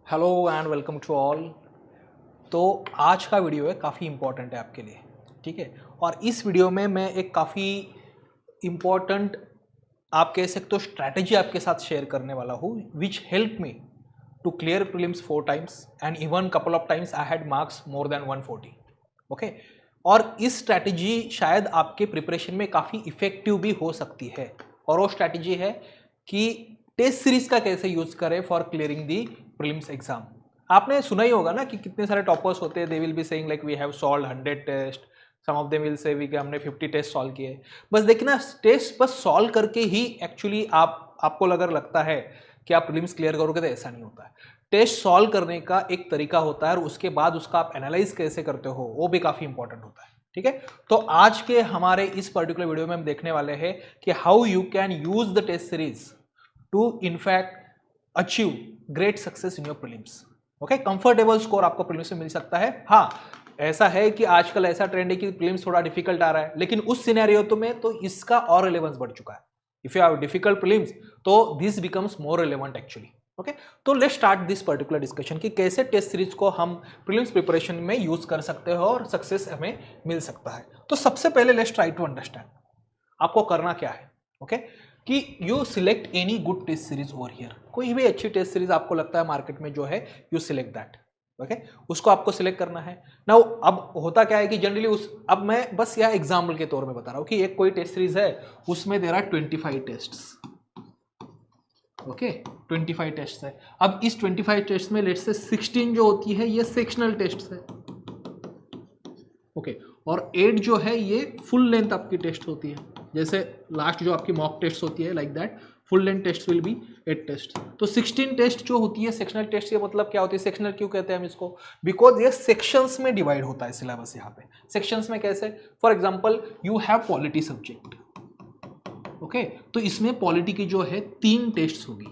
Hello and welcome to all. तो आज का वीडियो है काफ़ी इम्पोर्टेंट है आपके लिए, ठीक है। और इस वीडियो में मैं एक काफ़ी इम्पोर्टेंट आप कह सकते हो स्ट्रैटेजी आपके साथ शेयर करने वाला हूँ which help me to clear prelims 4 times and even couple of times I had marks more than 140। Okay, और इस स्ट्रैटेजी शायद आपके प्रिपरेशन में काफ़ी इफेक्टिव भी हो सकती है। और वो स्ट्रैटेजी है कि टेस्ट सीरीज का कैसे यूज करें for clearing the prelims exam. आपने सुना ही होगा ना कि कितने सारे टॉपर्स होते हैं, they will be saying like we have solve 100 test, some of them will say we कि हमने 50 टेस्ट सॉल्व किए। बस देखिए ना, टेस्ट बस सॉल्व करके ही एक्चुअली आपको अगर लगता है कि आप प्रीलिम्स क्लियर करोगे तो ऐसा नहीं होता है। टेस्ट सॉल्व करने का एक तरीका होता है और उसके बाद उसका आप एनालाइज कैसे करते हो वो भी काफी इंपॉर्टेंट होता है, ठीक है। तो आज के हमारे इस पर्टिकुलर वीडियो में हम देखने वाले हैं कि how you can use the test series to in fact achieve great success in your prelims. Okay, comfortable score आपको प्रीलिम्स में मिल सकता है। हाँ, ऐसा है कि आजकल ऐसा ट्रेंड है कि प्रीलिम्स थोड़ा डिफिकल्ट आ रहा है, लेकिन उस सिनेरियो तो में तो इसका और रिलेवेंस बढ़ चुका है। If you have difficult prelims तो this becomes more relevant actually. Okay, तो let's start this particular discussion कि कैसे टेस्ट सीरीज को हम प्रीलिम्स प्रिपरेशन में यूज कर सकते हो और सक्सेस हमें मिल सकता है। तो सबसे पहले लेट्स ट्राई टू अंडरस्टैंड आपको करना क्या है। ओके, कि you select any good test series over here. कोई भी अच्छी टेस्ट सीरीज आपको लगता है मार्केट में जो है, यू सिलेक्ट दैट। ओके, उसको आपको सिलेक्ट करना है। नाउ अब होता क्या है कि जनरली अब मैं बस यह एग्जाम्पल के तौर में बता रहा हूं कि एक कोई टेस्ट सीरीज है, उसमें there are 25 test. Okay, 25 test है। अब इस 25 टेस्ट में लेट्स से 16 जो होती है ये सेक्शनल टेस्ट है। ओके, और 8 जो है ये फुल लेंथ आपकी टेस्ट होती है, जैसे लास्ट जो आपकी मॉक टेस्ट होती है like that full length test will be 8 test. तो 16 टेस्ट जो होती है सेक्शनल टेस्ट, ये मतलब क्या होती है, सेक्शनल क्यों कहते हैं हम इसको, बिकॉज ये सेक्शंस में डिवाइड होता है सिलेबस। यहाँ पे सेक्शंस में कैसे, for example you have polity subject. Okay, तो इसमें पॉलिटी की जो है 3 टेस्ट होगी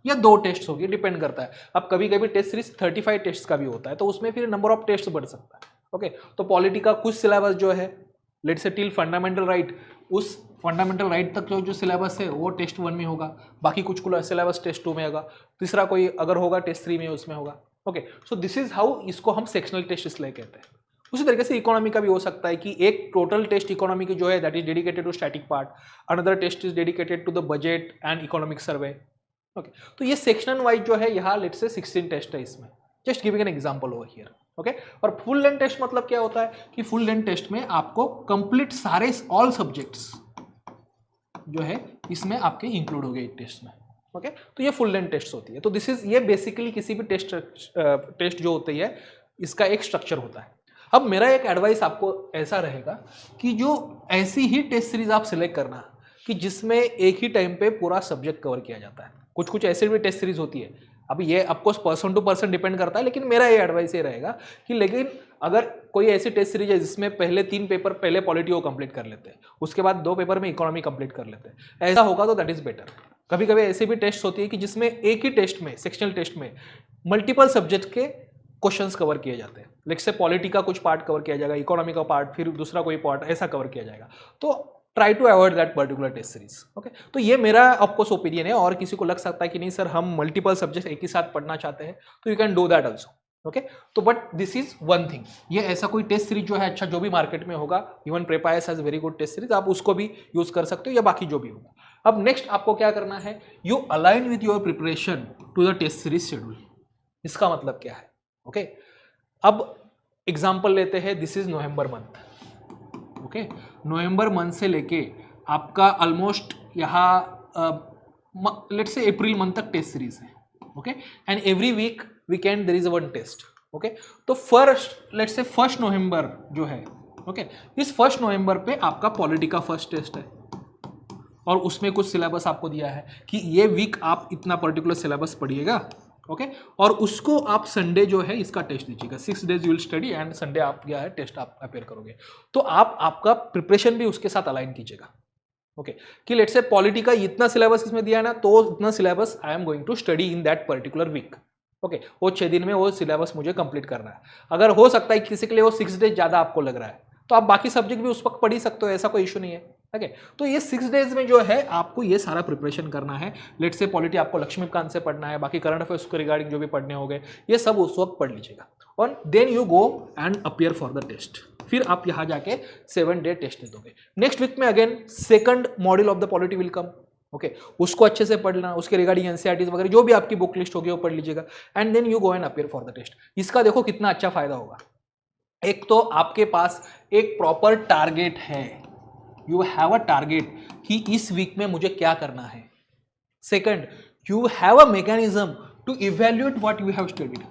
या 2 टेस्ट होगी, डिपेंड करता है। अब कभी कभी टेस्ट सीरीज 35 टेस्ट का भी होता है, तो उसमें फिर नंबर ऑफ टेस्ट बढ़ सकता है। ओके, तो पॉलिटी का कुछ सिलेबस जो है let's say till fundamental right, उस फंडामेंटल राइट तक जो सिलेबस है वो टेस्ट 1 में होगा, बाकी कुछ सिलेबस टेस्ट 2 में होगा, तीसरा कोई अगर होगा टेस्ट 3 में उसमें होगा। Okay, so this is how इसको हम सेक्शनल टेस्ट इसलिए कहते हैं। उसी तरीके से इकोनॉमी का भी हो सकता है कि एक टोटल टेस्ट इकोनॉमी की जो है that is dedicated to static part, another test is dedicated to the budget and economic survey. Okay, तो ये सेक्शन वाइज जो है यहाँ लेट्स से 16 टेस्ट है इसमें, just giving an example over here. Okay, और फुल लेंथ टेस्ट मतलब क्या होता है कि फुल लेंथ टेस्ट में आपको कंप्लीट सारे ऑल सब्जेक्ट्स जो है इसमें आपके इंक्लूड हो गए एक टेस्ट में। ओके, तो ये फुल लेंथ टेस्ट होती है। तो दिस इज ये बेसिकली किसी भी टेस्ट जो होती है इसका एक स्ट्रक्चर होता है। अब मेरा एक एडवाइस आपको ऐसा रहेगा कि जो ऐसी ही टेस्ट सीरीज आप सिलेक्ट करना कि जिसमें एक ही टाइम पे पूरा सब्जेक्ट कवर किया जाता है। कुछ कुछ ऐसी भी टेस्ट सीरीज होती है, अब ये of course person to person depend करता है, लेकिन मेरा ये एडवाइस ये रहेगा कि लेकिन अगर कोई ऐसी टेस्ट सीरीज है जिसमें पहले 3 पेपर पहले पॉलिटी को कंप्लीट कर लेते हैं, उसके बाद 2 पेपर में इकोनॉमी कंप्लीट कर लेते हैं, ऐसा होगा तो दैट इज बेटर। कभी कभी ऐसी भी टेस्ट होती है कि जिसमें एक ही टेस्ट में सेक्शनल टेस्ट में मल्टीपल सब्जेक्ट के क्वेश्चंस कवर किए जाते हैं। लेट्स से पॉलिटी का कुछ पार्ट कवर किया जाएगा, इकोनॉमी का पार्ट, फिर दूसरा कोई पार्ट ऐसा कवर किया जाएगा। तो try to avoid that particular test series. Okay, तो ये मेरा ऑफकोर्स ओपिनियन है, और किसी को लग सकता है कि नहीं सर हम मल्टीपल सब्जेक्ट एक ही साथ पढ़ना चाहते हैं, तो you can do that also. Okay, तो but this is one thing, ये ऐसा कोई टेस्ट सीरीज जो है अच्छा जो भी मार्केट में होगा, इवन प्रेपायस has very good test series, आप उसको भी यूज कर सकते हो या बाकी जो भी होगा। अब नेक्स्ट आपको क्या करना है, you align with your preparation to the test series schedule. इसका मतलब क्या है, ओके, अब एग्जाम्पल लेते हैं, this is November month. Okay, November month से लेके आपका ऑलमोस्ट यहाँ लेट्स से अप्रैल मंथ तक टेस्ट सीरीज है। Okay, and every weekend there is one test. Okay, तो फर्स्ट लेट्स से 1 नवंबर जो है, ओके, इस 1 नवंबर पे आपका पॉलिटी का फर्स्ट टेस्ट है, और उसमें कुछ सिलेबस आपको दिया है कि ये वीक आप इतना पर्टिकुलर सिलेबस पढ़िएगा। ओके, और उसको आप संडे जो है इसका टेस्ट दीजिएगा। 6 days you will study and Sunday आप क्या है टेस्ट आप अपेयर करोगे। तो आप आपका प्रिपरेशन भी उसके साथ अलाइन कीजिएगा। ओके, कि लेट्स से पॉलिटी का इतना सिलेबस इसमें दिया है ना, तो इतना syllabus I am going to study in that particular week. Okay, वो 6 दिन में वो सिलेबस मुझे कंप्लीट करना है। अगर हो सकता है किसी के लिए वो 6 days ज़्यादा आपको लग रहा है, तो आप बाकी सब्जेक्ट भी उस वक्त पढ़ ही सकते हो, ऐसा कोई इशू नहीं है। ओके तो ये 6 डेज में जो है आपको ये सारा प्रिपरेशन करना है। लेट्स से पॉलिटी आपको लक्ष्मीकांत से पढ़ना है, बाकी करंट अफेयर्स के रिगार्डिंग जो भी पढ़ने होंगे ये सब उस वक्त पढ़ लीजिएगा, और then you go and appear for the test. फिर आप यहाँ जाके 7 डे टेस्ट दे दोगे। नेक्स्ट वीक में again second module of the polity will come, okay उसको अच्छे से पढ़ना, उसके रिगार्डिंग एनसीईआरटीज वगैरह जो भी आपकी बुक लिस्ट होगी वो पढ़ लीजिएगा, and then you go and appear for the test. इसका देखो कितना अच्छा फायदा होगा। एक तो आपके पास एक प्रॉपर टारगेट है, यू हैव अ टारगेट कि इस वीक में मुझे क्या करना है। Second, you have a mechanism to evaluate what you have studied.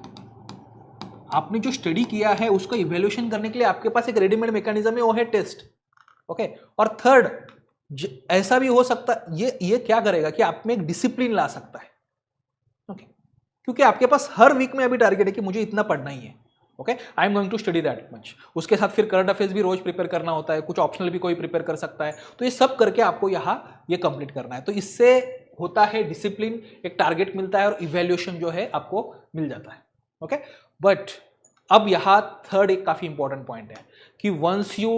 आपने जो स्टडी किया है उसको इवैल्यूएशन करने के लिए आपके पास एक रेडीमेड मैकेनिज्म है, वो है टेस्ट, ओके। और थर्ड, ऐसा भी हो सकता है ये क्या करेगा कि आप में एक डिसिप्लिन ला सकता है, ओके क्योंकि आपके पास हर वीक में अभी टारगेट है कि मुझे इतना पढ़ना ही है, okay I am going to study that much. उसके साथ फिर करंट अफेयर्स भी रोज प्रिपेयर करना होता है, कुछ ऑप्शनल भी कोई प्रिपेयर कर सकता है, तो ये सब करके आपको यहाँ ये कंप्लीट करना है। तो इससे होता है डिसिप्लिन, एक टारगेट मिलता है और इवैल्यूएशन जो है आपको मिल जाता है, ओके। बट अब यहाँ थर्ड एक काफी इंपॉर्टेंट पॉइंट है कि once you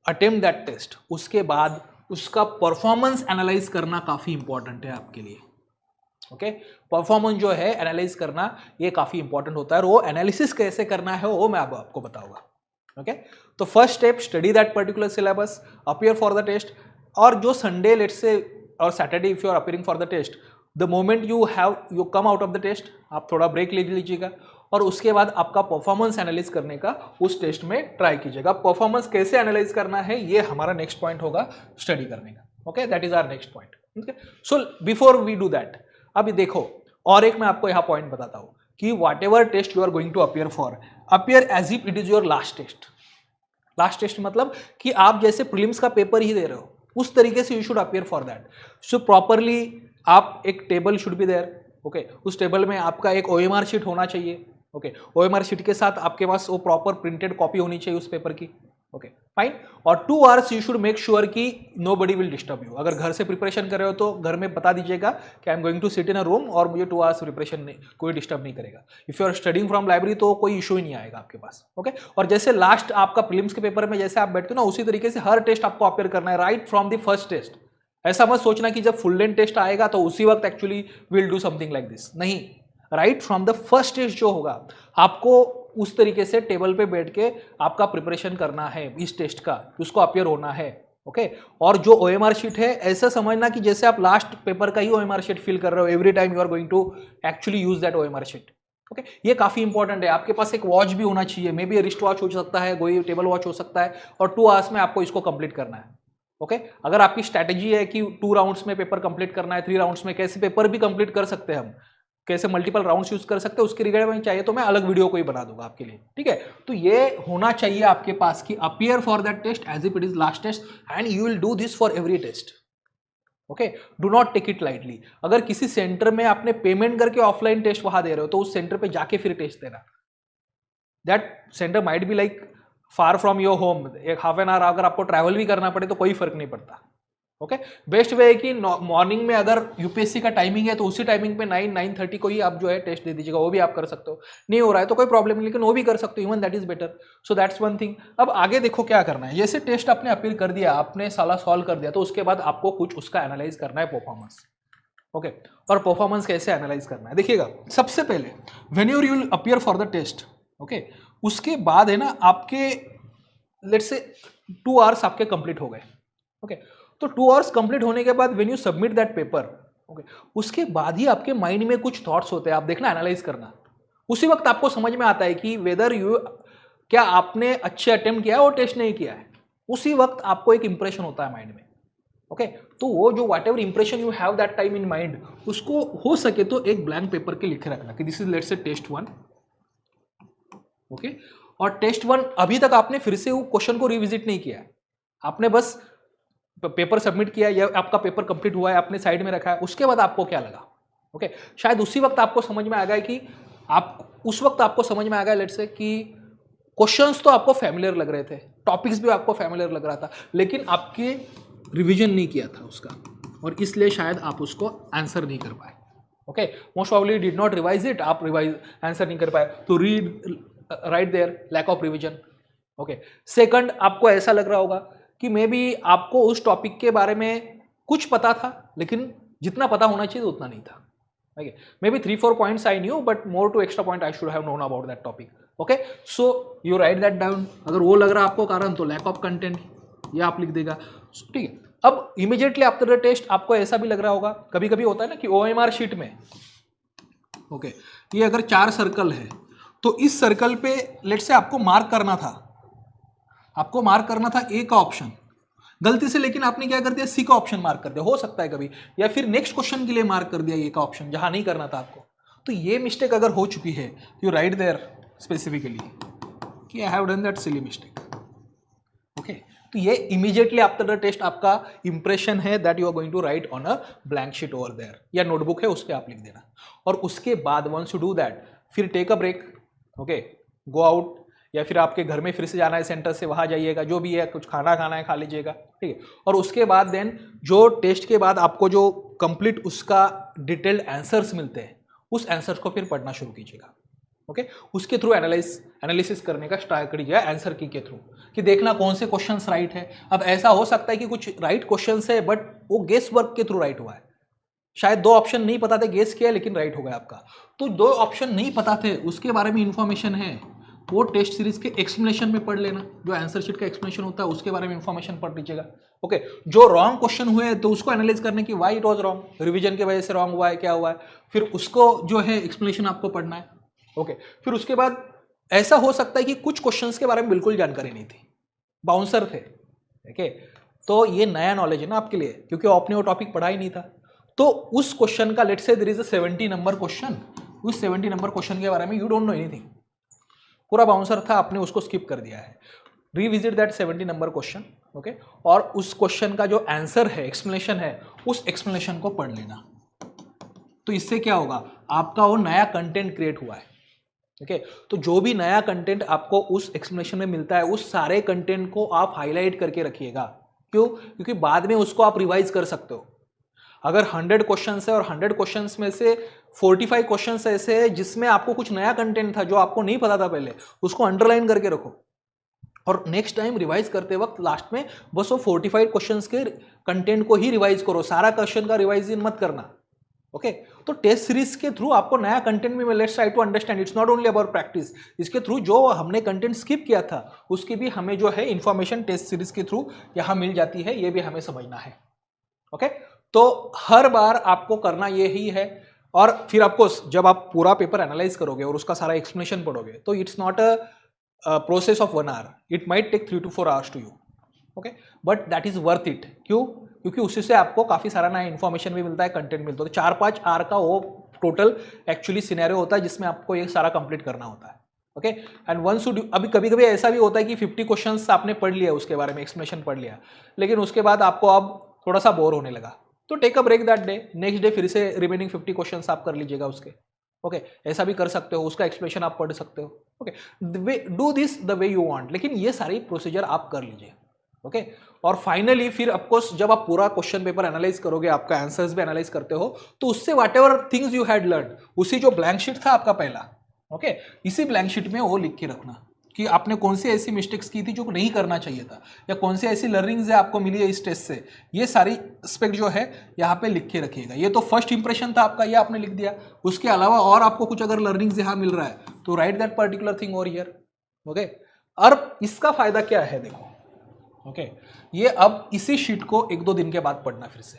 attempt that test, उसके बाद उसका परफॉर्मेंस एनालाइज करना काफी इंपॉर्टेंट है आपके लिए, ओके परफॉर्मेंस जो है एनालाइज करना ये काफी इंपॉर्टेंट होता है, और वो एनालिसिस कैसे करना है वो मैं अब आपको बताऊंगा, ओके। तो first step, study that particular syllabus, appear for the test, और जो संडे लेट्स से और Saturday if you are appearing for the test, the moment you come out of the test आप थोड़ा ब्रेक ले लीजिएगा, और उसके बाद आपका परफॉर्मेंस एनालाइज करने का उस टेस्ट में ट्राई कीजिएगा। परफॉर्मेंस कैसे एनालाइज करना है ये हमारा नेक्स्ट पॉइंट होगा स्टडी करने का, okay that is our next point, okay. So before we do that, अभी देखो और एक मैं आपको यहाँ पॉइंट बताता हूँ कि whatever test you are going to appear for, appear as if it is your last test. Last test मतलब कि आप जैसे प्रीलिम्स का पेपर ही दे रहे हो उस तरीके से you should appear for that. So properly आप एक table should be there, okay उस टेबल में आपका एक OMR शीट होना चाहिए, ओके OMR शीट के साथ आपके पास वो प्रॉपर प्रिंटेड कॉपी होनी चाहिए उस पेपर की, ओके फाइन। और 2 hours you should make sure कि nobody will disturb you. अगर घर से प्रिपरेशन कर रहे हो तो घर में बता दीजिएगा कि I am going to sit in a room और मुझे 2 आवर्स प्रिपरेशन नहीं, कोई डिस्टर्ब नहीं करेगा। If you are studying from library तो कोई इशू ही नहीं आएगा आपके पास, ओके। और जैसे लास्ट आपका प्रीलिम्स के पेपर में जैसे आप बैठते हो ना, उसी तरीके से हर टेस्ट आपको अपीयर करना है right from the first test. ऐसा मत सोचना कि जब फुल लेंथ टेस्ट आएगा तो उसी वक्त actually will do something like this, नहीं। Right from the first test जो होगा आपको उस तरीके से टेबल पे बैठ के आपका प्रिपरेशन करना है इस टेस्ट का, उसको अपीयर होना है, ओके। और जो OMR शीट है ऐसा समझना कि जैसे आप लास्ट पेपर का ही OMR शीट फिल कर रहे हो, every time you are going to actually use that OMR sheet, okay. ये काफी इंपॉर्टेंट है। आपके पास एक वॉच भी होना चाहिए, मे बी रिस्ट वॉच हो सकता है, कोई टेबल वॉच हो सकता है, और 2 आवर्स में आपको इसको कंप्लीट करना है, ओके। अगर आपकी स्ट्रैटेजी है कि 2 राउंड्स में पेपर कंप्लीट करना है, 3 राउंड्स में कैसे पेपर भी कंप्लीट कर सकते हैं हम, कैसे मल्टीपल राउंड्स यूज कर सकते हैं, उसके रिगार्डिंग में चाहिए तो मैं अलग वीडियो कोई बना दूंगा आपके लिए, ठीक है। तो ये होना चाहिए आपके पास कि appear for that test as if it is last test and you will do this for every test, okay. Do not take it lightly. अगर किसी सेंटर में आपने पेमेंट करके ऑफलाइन टेस्ट वहां दे रहे हो तो उस सेंटर पे जाके फिर टेस्ट देना। That centre might be like far from your home, एक हाफ एन आवर अगर आपको ट्रैवल भी करना पड़े तो कोई फर्क नहीं पड़ता, ओके। बेस्ट वे है कि मॉर्निंग में अगर यूपीएससी का टाइमिंग है तो उसी टाइमिंग पे 9-9:30 को ही आप जो है टेस्ट दे दीजिएगा, वो भी आप कर सकते हो। नहीं हो रहा है तो कोई प्रॉब्लम नहीं, लेकिन वो भी कर सकते हो, even that is better. So that's one thing. अब आगे देखो क्या करना है। जैसे टेस्ट आपने अपील कर दिया, आपने साला सॉल्व कर दिया, तो उसके बाद आपको कुछ उसका एनालाइज करना है, परफॉर्मेंस, ओके। और परफॉर्मेंस कैसे एनालाइज करना है, देखिएगा सबसे पहले when you will appear for the test, okay, उसके बाद है ना आपके लेट्स से 2 आवर्स आपके कंप्लीट हो गए, ओके। तो 2 आवर्स कंप्लीट होने के बाद when you submit that paper, okay, उसके बाद ही आपके माइंड में कुछ थॉट्स होते हैं, आप देखना एनालाइज करना। उसी वक्त आपको समझ में आता है कि वेदर यू क्या आपने अच्छे अटेम्प्ट किया है और टेस्ट नहीं किया है। उसी वक्त आपको एक इंप्रेशन होता है माइंड में, ओके। तो वो जो what ever impression you have that time in mind, उसको हो सके तो एक ब्लैंक पेपर के लिखे रखना कि this is let's say test 1, okay. और टेस्ट 1 अभी तक आपने फिर से वो क्वेश्चन को रिविजिट नहीं किया है, आपने बस पेपर सबमिट किया या आपका पेपर कंप्लीट हुआ है, आपने साइड में रखा है। उसके बाद आपको क्या लगा, ओके, शायद उसी वक्त आपको समझ में आ गया कि आप उस वक्त आपको समझ में आ गया लेट्स से कि क्वेश्चंस तो आपको फैमिलियर लग रहे थे, टॉपिक्स भी आपको फैमिलियर लग रहा था, लेकिन आपके रिवीजन नहीं किया था उसका, और इसलिए शायद आप उसको आंसर नहीं कर पाए, okay. Most probably did not revise it, आप रिवाइज आंसर नहीं कर पाए, तो read right there lack of revision, okay. Second, आपको ऐसा लग रहा होगा कि मे बी आपको उस टॉपिक के बारे में कुछ पता था लेकिन जितना पता होना चाहिए उतना नहीं था. Okay, maybe 3-4 points I knew, but more to extra point I should have known about that topic. Okay, so you write that down. अगर वो लग रहा है आपको कारण तो lack of content ये आप लिख देगा. ठीक है. अब immediately after the test आपको ऐसा भी लग रहा होगा, कभी कभी होता है ना कि OMR शीट में ओके ये अगर 4 सर्कल है तो इस सर्कल पे लेट से आपको मार्क करना था ए का ऑप्शन, गलती से लेकिन आपने क्या कर दिया सी का ऑप्शन मार्क कर दिया. हो सकता है कभी, या फिर नेक्स्ट क्वेश्चन के लिए मार्क कर दिया ए का ऑप्शन जहां नहीं करना था आपको. तो ये मिस्टेक अगर हो चुकी है यू राइट देयर स्पेसिफिकली कि I have done that silly mistake. Okay, तो ये इमीडिएटली आफ्टर द टेस्ट आपका इंप्रेशन है that you are going to write on a blank sheet over there, या नोटबुक है उस पर आप लिख देना. और उसके बाद वंस यू डू दैट फिर take a break. Okay, go out, या फिर आपके घर में फिर से जाना है सेंटर से, वहां जाइएगा, जो भी है कुछ खाना खाना है खा लीजिएगा. ठीक है, और उसके बाद देन जो टेस्ट के बाद आपको जो कंप्लीट उसका डिटेल्ड आंसर्स मिलते हैं उस आंसर्स को फिर पढ़ना शुरू कीजिएगा. ओके, उसके थ्रू एनालिसिस करने का स्टार्ट करिएगा आंसर की के थ्रू कि देखना कौन से क्वेश्चंस राइट है. अब ऐसा हो सकता है कि कुछ राइट क्वेश्चंस है बट वो गेस वर्क के थ्रू राइट हुआ है, शायद 2 ऑप्शन नहीं पता थे, गेस किया लेकिन राइट हो गया आपका. तो 2 ऑप्शन नहीं पता थे उसके बारे में इंफॉर्मेशन है, वो टेस्ट सीरीज के एक्सप्लेनेशन में पढ़ लेना. जो आंसर शीट का एक्सप्लेनेशन होता है उसके बारे में इंफॉर्मेशन पढ़ लीजिएगा. ओके, जो रॉन्ग क्वेश्चन हुए तो उसको एनालाइज करने की why it was wrong, revision की वजह से रॉन्ग हुआ है, क्या हुआ है, फिर उसको जो है एक्सप्लेनेशन आपको पढ़ना है. ओके, फिर उसके बाद ऐसा हो सकता है कि कुछ क्वेश्चंस के बारे में बिल्कुल जानकारी नहीं थी, बाउंसर थे. ओके, तो ये नया नॉलेज है ना आपके लिए, क्योंकि आपने वो टॉपिक पढ़ा ही नहीं था. तो उस क्वेश्चन का let's say there is a 70 number question, उस 70 नंबर क्वेश्चन के बारे में यू डोंट नो एनीथिंग, पूरा बाउंसर था, आपने उसको स्किप कर दिया है. Revisit that 70 number question. Okay, और उस क्वेश्चन का जो आंसर है, एक्सप्लेनेशन है, उस एक्सप्लेनेशन को पढ़ लेना. तो इससे क्या होगा, आपका वो नया कंटेंट क्रिएट हुआ है. ओके, तो जो भी नया कंटेंट आपको उस एक्सप्लेनेशन में मिलता है उस सारे कंटेंट को आप हाईलाइट करके रखिएगा. क्यों? क्योंकि बाद में उसको आप रिवाइज कर सकते हो. अगर 100 क्वेश्चंस है और 100 क्वेश्चंस में से 45 क्वेश्चंस ऐसे हैं जिसमें आपको कुछ नया कंटेंट था जो आपको नहीं पता था पहले, उसको अंडरलाइन करके रखो और नेक्स्ट टाइम रिवाइज करते वक्त लास्ट में बस वो 45 क्वेश्चंस के कंटेंट को ही रिवाइज करो, सारा क्वेश्चन का रिवाइज मत करना. ओके, तो टेस्ट सीरीज के थ्रू आपको नया कंटेंट भी, let's try to understand, it's not only about practice. इसके थ्रू जो हमने कंटेंट स्किप किया था उसकी भी हमें जो है इंफॉर्मेशन टेस्ट सीरीज के थ्रू यहाँ मिल जाती है, ये भी हमें समझना है. ओके, तो हर बार आपको करना ये ही है. और फिर आपको जब आप पूरा पेपर एनालाइज करोगे और उसका सारा एक्सप्लेनेशन पढ़ोगे तो it's not a process of 1 hour, it might take 3 to 4 hours to you. Okay, but that is worth it. क्यों? क्योंकि उसी से आपको काफी सारा नया इन्फॉर्मेशन भी मिलता है, कंटेंट मिलता है. तो 4-5 आवर का वो टोटल एक्चुअली सिनेरियो होता है जिसमें आपको ये सारा कंप्लीट करना होता है. ओके, एंड वंस यू, अभी कभी कभी ऐसा भी होता है कि 50 क्वेश्चंस आपने पढ़ लिया, उसके बारे में एक्सप्लेनेशन पढ़ लिया, लेकिन उसके बाद आपको अब थोड़ा सा बोर होने लगा, तो take a break that day, next day फिर से रिमेनिंग 50 क्वेश्चंस आप कर लीजिएगा उसके. ओके, ऐसा भी कर सकते हो, उसका एक्सप्लेनेशन आप पढ़ सकते हो. Okay, do this the way you want, लेकिन ये सारी प्रोसीजर आप कर लीजिए. ओके, और फाइनली फिर ऑफकोर्स जब आप पूरा क्वेश्चन पेपर एनालाइज करोगे, आपका आंसर्स भी एनालाइज करते हो, तो उससे what ever things you had learn, उसी जो ब्लैंक शीट था आपका पहला, ओके, इसी ब्लैंक शीट में वो लिख के रखना कि आपने कौन सी ऐसी मिस्टेक्स की थी जो नहीं करना चाहिए था, या कौन सी ऐसी लर्निंग्स है आपको मिली है इस टेस्ट से. ये सारी एस्पेक्ट जो है यहाँ पे लिख के रखिएगा. ये तो फर्स्ट इंप्रेशन था आपका, ये आपने लिख दिया. उसके अलावा और आपको कुछ अगर लर्निंग्स यहाँ मिल रहा है तो right that particular thing over here. Okay, और इसका फायदा क्या है देखो. ओके, ये अब इसी शीट को 1-2 दिन के बाद पढ़ना फिर से,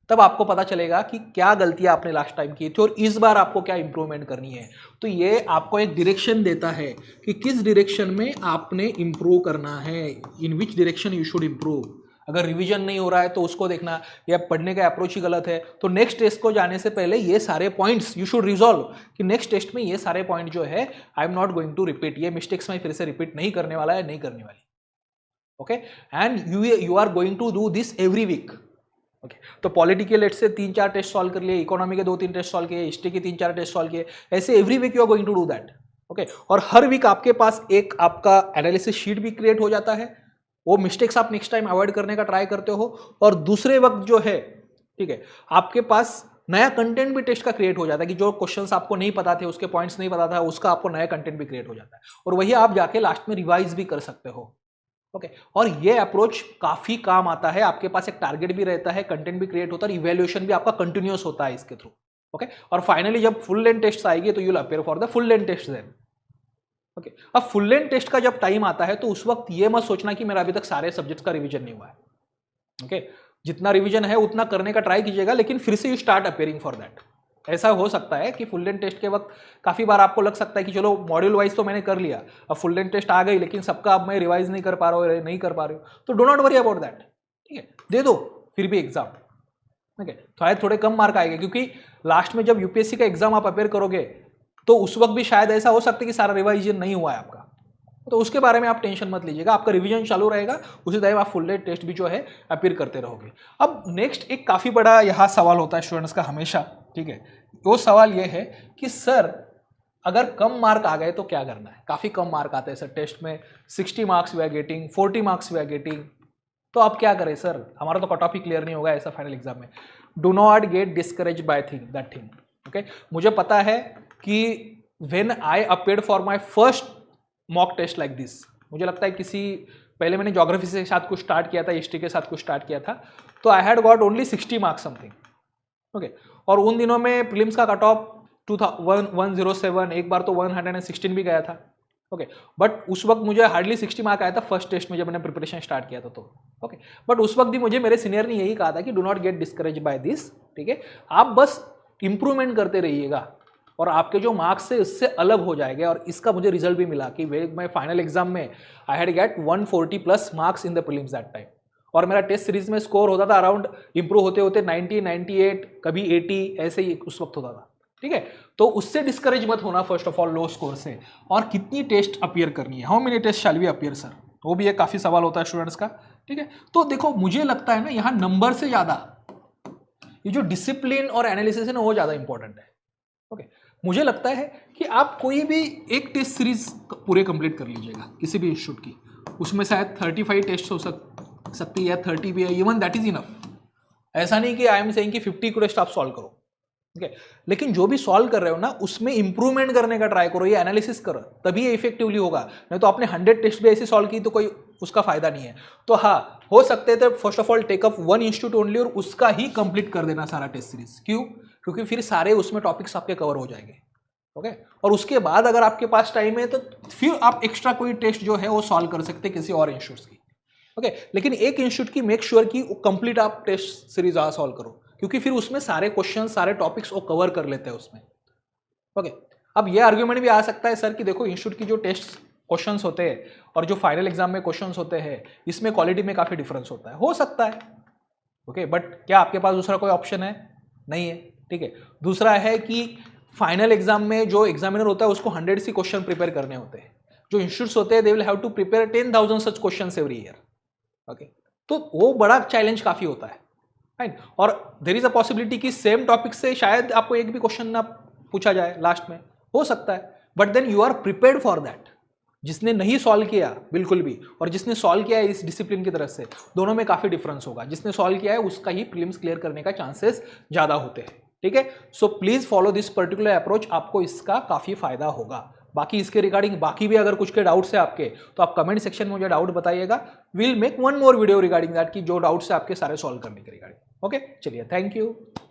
तब आपको पता चलेगा कि क्या गलतियां आपने लास्ट टाइम की थी और इस बार आपको क्या इंप्रूवमेंट करनी है. तो ये आपको एक डायरेक्शन देता है कि किस डायरेक्शन में आपने इंप्रूव करना है, in which direction you should improve. अगर रिवीजन नहीं हो रहा है तो उसको देखना, या पढ़ने का अप्रोच ही गलत है तो नेक्स्ट टेस्ट को जाने से पहले ये सारे पॉइंट्स यू शुड रिजॉल्व कि नेक्स्ट टेस्ट में ये सारे पॉइंट जो है I am not going to repeat, ये मिस्टेक्स में फिर से रिपीट नहीं करने वाला है, नहीं करने वाली. Okay, and you are going to do this every week. Okay, तो पॉलिटी के लेट से 3-4 टेस्ट सॉल्व कर लिए, इकोनॉमी के 2-3 टेस्ट सॉल्व किए, हिस्ट्री के 3-4 टेस्ट सॉल्व किए, ऐसे every week you are going to do that. Okay, और हर वीक आपके पास एक आपका एनालिसिस शीट भी क्रिएट हो जाता है. वो मिस्टेक्स आप नेक्स्ट टाइम अवॉइड करने का ट्राई करते हो, और दूसरे वक्त जो है, ठीक है, आपके पास नया कंटेंट भी टेस्ट का क्रिएट हो जाता है कि जो क्वेश्चंस आपको नहीं पता थे, उसके पॉइंट्स नहीं पता था, उसका आपको नया कंटेंट भी क्रिएट हो जाता है, और वही आप जाके लास्ट में रिवाइज भी कर सकते हो. ओके और ये अप्रोच काफी काम आता है, आपके पास एक टारगेट भी रहता है, कंटेंट भी क्रिएट होता है, इवैल्यूएशन भी आपका कंटिन्यूअस होता है इसके थ्रू। ओके और फाइनली जब फुल लेंथ टेस्ट आएगी तो you will appear for the full length test then. Okay अब फुल लेंथ टेस्ट का जब टाइम आता है तो उस वक्त ये मत सोचना कि मेरा अभी तक सारे सब्जेक्ट्स का रिवीजन नहीं हुआ है। ओके जितना रिवीजन है उतना करने का ट्राई कीजिएगा, लेकिन फिर से you start appearing for that. ऐसा हो सकता है कि फुल लेंथ टेस्ट के वक्त काफी बार आपको लग सकता है कि चलो मॉड्यूल वाइज तो मैंने कर लिया, अब फुल लेंथ टेस्ट आ गई लेकिन सबका अब मैं रिवाइज नहीं कर पा रहा हूँ, नहीं कर पा रही हूँ, तो do not worry about that. ठीक है दे दो फिर भी एग्जाम। ओके शायद थोड़े कम मार्क आएंगे, क्योंकि लास्ट में जब यूपीएससी का एग्जाम आप अपेयर करोगे तो उस वक्त भी शायद ऐसा हो सकता है कि सारा रिवाइजन नहीं हुआ है आपका, तो उसके बारे में आप टेंशन मत लीजिएगा, आपका रिवीजन चालू रहेगा, उसी टाइम आप फुल लेंथ टेस्ट भी जो है अपेयर करते रहोगे। अब नेक्स्ट एक काफी बड़ा यहाँ सवाल होता है स्टूडेंट्स का हमेशा, ठीक है, वो सवाल ये है कि सर अगर कम मार्क आ गए तो क्या करना है। काफी कम मार्क आते हैं सर टेस्ट में, 60 marks we are getting, 40 marks we are getting, तो आप क्या करें सर, हमारा तो कट ऑफ ही क्लियर नहीं होगा ऐसा फाइनल एग्जाम में। Do not get discourage by that thing. Okay मुझे पता है कि when I appeared for my first mock taste like this, मुझे लगता है किसी पहले मैंने ज्योग्राफी के साथ कुछ स्टार्ट किया था, हिस्ट्री के साथ कुछ स्टार्ट किया था, तो I had got only 60 marks something. Okay और उन दिनों में प्रीलिम्स का कट ऑफ 107, एक बार तो 116 भी गया था। ओके बट उस वक्त मुझे हार्डली 60 मार्क आया था फर्स्ट टेस्ट में जब मैंने प्रिपरेशन स्टार्ट किया था तो। ओके बट उस वक्त भी मुझे मेरे सीनियर ने यही कहा था कि do not get discourage by this. ठीक है आप बस इंप्रूवमेंट करते रहिएगा और आपके जो मार्क्स है इससे अलग हो जाएंगे, और इसका मुझे रिजल्ट भी मिला कि मैं फाइनल एग्जाम में I had get 140 plus marks in the prelims that time, और मेरा टेस्ट सीरीज में स्कोर होता था अराउंड इंप्रूव होते होते 90, 98, कभी 80 ऐसे ही उस वक्त होता था। ठीक है तो उससे डिस्करेज मत होना first of all low score से। और कितनी टेस्ट अपियर करनी है, how many test shall we appear sir, वो भी एक काफी सवाल होता है स्टूडेंट्स का। ठीक है तो देखो मुझे लगता है ना यहाँ नंबर से ज्यादा ये जो डिसिप्लिन और एनालिसिस है ना वो ज्यादा इंपॉर्टेंट है। ओके मुझे लगता है कि आप कोई भी एक टेस्ट सीरीज पूरे कंप्लीट कर लीजिएगा किसी भी इंस्टीट्यूट की, उसमें शायद 35 टेस्ट हो सकती है, 30 भी है, इवन दैट इज इनफ। ऐसा नहीं कि आई एम सेइंग कि 50 टेस्ट आप सॉल्व करो, ठीक है, लेकिन जो भी सॉल्व कर रहे हो ना उसमें इंप्रूवमेंट करने का ट्राई करो, ये एनालिसिस करो, तभी ये इफेक्टिवली होगा। नहीं तो आपने 100 टेस्ट भी ऐसे सॉल्व की तो कोई उसका फायदा नहीं है। तो हाँ हो सकते थे first of all take up one institute only और उसका ही कंप्लीट कर देना सारा टेस्ट सीरीज। क्यों? क्योंकि फिर सारे उसमें टॉपिक्स आपके कवर हो जाएंगे। ओके और उसके बाद अगर आपके पास टाइम है तो फिर आप एक्स्ट्रा कोई टेस्ट जो है वो सॉल्व कर सकते हैं किसी और इंस्टीट्यूट की। ओके लेकिन एक इंस्टीट्यूट की मेक श्योर की कंप्लीट आप टेस्ट सीरीज सॉल्व करो, क्योंकि फिर उसमें सारे क्वेश्चन सारे टॉपिक्स वो कवर कर लेते हैं उसमें। ओके अब ये आर्ग्यूमेंट भी आ सकता है सर कि देखो इंस्टीट्यूट की जो टेस्ट क्वेश्चंस होते हैं और जो फाइनल एग्जाम में क्वेश्चंस होते हैं इसमें क्वालिटी में काफी डिफरेंस होता है, हो सकता है। ओके बट क्या आपके पास दूसरा कोई ऑप्शन है? नहीं है। ठीक है दूसरा है कि फाइनल एग्जाम में जो एग्जामिनर होता है उसको 100 सी क्वेश्चन प्रिपेयर करने होते हैं, जो इंस्टीट्यूट्स होते हैं they will have to prepare 10,000 such questions every year. Okay तो वो बड़ा चैलेंज काफी होता है, राइट। और देयर इज अ पॉसिबिलिटी कि सेम टॉपिक से शायद आपको एक भी क्वेश्चन ना पूछा जाए लास्ट में, हो सकता है, but then you are prepared for that. जिसने नहीं सॉल्व किया बिल्कुल भी और जिसने सॉल्व किया है इस डिसिप्लिन की तरफ से, दोनों में काफी डिफरेंस होगा। जिसने सॉल्व किया है उसका ही प्रीलिम्स क्लियर करने का चांसेस ज्यादा होते हैं। ठीक है so please follow this particular approach, आपको इसका काफी फायदा होगा। बाकी इसके रिगार्डिंग बाकी भी अगर कुछ के डाउट्स है आपके तो आप कमेंट सेक्शन में मुझे डाउट बताइएगा, will make one more video regarding that कि जो डाउट्स है आपके सारे सॉल्व करने के रिगार्डिंग। ओके चलिए थैंक यू।